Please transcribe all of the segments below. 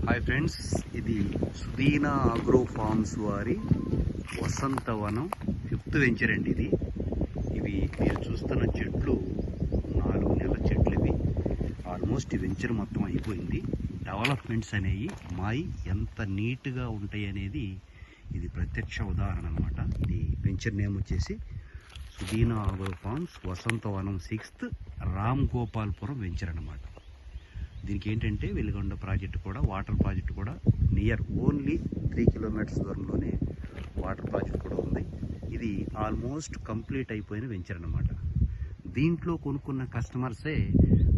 Hi friends, ఇది Sudeena Agro forms వారి వసంతవనం 5th venture అండి. ఇవి మీరు చూస్తున్న చెట్లు 4 నెలల చెట్లు. ఇవి ఆల్మోస్ట్ ఈ వెంచర్ మొత్తం అయిపోయింది. డెవలప్మెంట్స్ అనేవి మాయి ఎంత నీట్గా ఉంటాయి అనేది ఇది ప్రత్యక్ష ఉదాహరణ అనమాట. ఇది వెంచర్ నేమ్ వచ్చేసి Sudeena Agro Farms Vasanthavanam 6th Ram Gopalpuram venture అనమాట. దీనికి ఏంటంటే వెలుగొండ ప్రాజెక్టు కూడా, వాటర్ ప్రాజెక్టు కూడా నియర్ ఓన్లీ 3 కిలోమీటర్స్ దూరంలోనే వాటర్ ప్రాజెక్ట్ కూడా ఉంది. ఇది ఆల్మోస్ట్ కంప్లీట్ అయిపోయిన వెంచర్ అనమాట. దీంట్లో కొనుక్కున్న కస్టమర్సే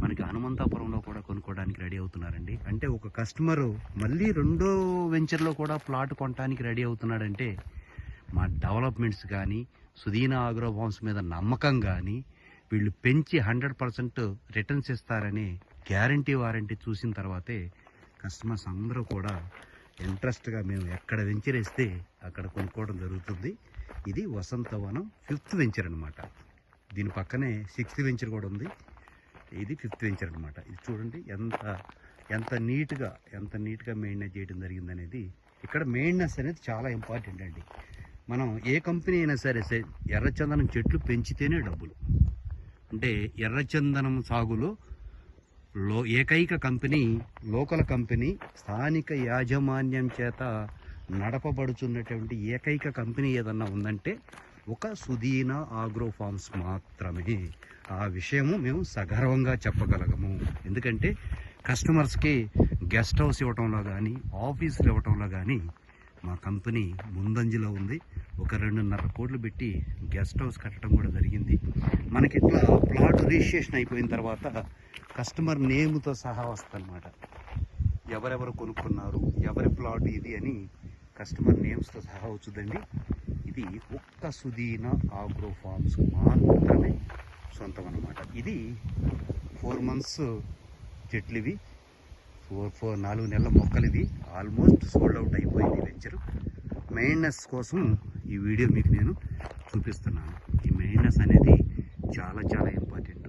మనకి హనుమంతాపురంలో కూడా కొనుక్కోవడానికి రెడీ అవుతున్నారండి. అంటే ఒక కస్టమరు మళ్ళీ రెండో వెంచర్లో కూడా ప్లాట్ కొనడానికి రెడీ అవుతున్నాడంటే మా డెవలప్మెంట్స్ కానీ, సుదీనా అగ్రో ఫార్మ్స్ మీద నమ్మకం కానీ, వీళ్ళు పెంచి 100% రిటర్న్స్ ఇస్తారని గ్యారంటీ వారంటీ చూసిన తర్వాతే కస్టమర్స్ అందరూ కూడా ఇంట్రెస్ట్గా మేము ఎక్కడ వెంచర్ వేస్తే అక్కడ కొనుక్కోవడం జరుగుతుంది. ఇది వసంతవనం 5th వెంచర్ అనమాట. దీని పక్కనే 6th వెంచర్ కూడా ఉంది. ఇది 5th వెంచర్ అనమాట. ఇది చూడండి ఎంత నీట్గా మెయింటైన్ చేయడం జరిగిందనేది. ఇక్కడ మెయింటెనెన్స్ అనేది చాలా ఇంపార్టెంట్ అండి. మనం ఏ కంపెనీ అయినా సరే ఎర్రచందనం చెట్లు పెంచితేనే డబ్బులు. అంటే ఎర్రచందనం సాగులో ఏకైక కంపెనీ, లోకల్ కంపెనీ, స్థానిక యాజమాన్యం చేత నడపబడుతున్నటువంటి ఏకైక కంపెనీ ఏదన్నా ఉందంటే ఒక సుదీనా అగ్రో ఫార్మ్స్ మాత్రమే. ఆ విషయము మేము సగర్వంగా చెప్పగలగము. ఎందుకంటే కస్టమర్స్కి గెస్ట్ హౌస్ ఇవ్వటంలో కానీ, ఆఫీసులు ఇవ్వటంలో కానీ మా కంపెనీ ముందంజలో ఉంది. ఒక 2.5 కోట్లు పెట్టి గెస్ట్ హౌస్ కట్టడం కూడా జరిగింది. మనకి ఇట్లా ప్లాట్ రిజిస్ట్రేషన్ అయిపోయిన తర్వాత కస్టమర్ నేమ్తో సహా వస్తుందన్నమాట. ఎవరెవరు కొనుక్కున్నారు, ఎవరి ప్లాట్ ఇది అని కస్టమర్ నేమ్స్తో సహా వచ్చుదండి. ఇది ఒక్క సుదీనా అగ్రో ఫార్మ్స్ మాత్రమే సొంతం అన్నమాట. ఇది 4 months చెట్లు. ఇవి 4 నెలల మొక్కలు. ఇవి ఆల్మోస్ట్ సోల్డ్ అవుట్ అయిపోయింది వెంచరు. మెయింటెనెన్స్ కోసం ఈ వీడియో మీకు నేను చూపిస్తున్నాను. ఈ మెయింటెనెన్స్ అనేది చాలా ఇంపార్టెంట్.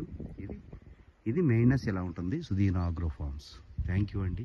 ఇది మెయింటెనెన్స్ ఎలా ఉంటుంది Sudeena Agro forms. Thank you అండి.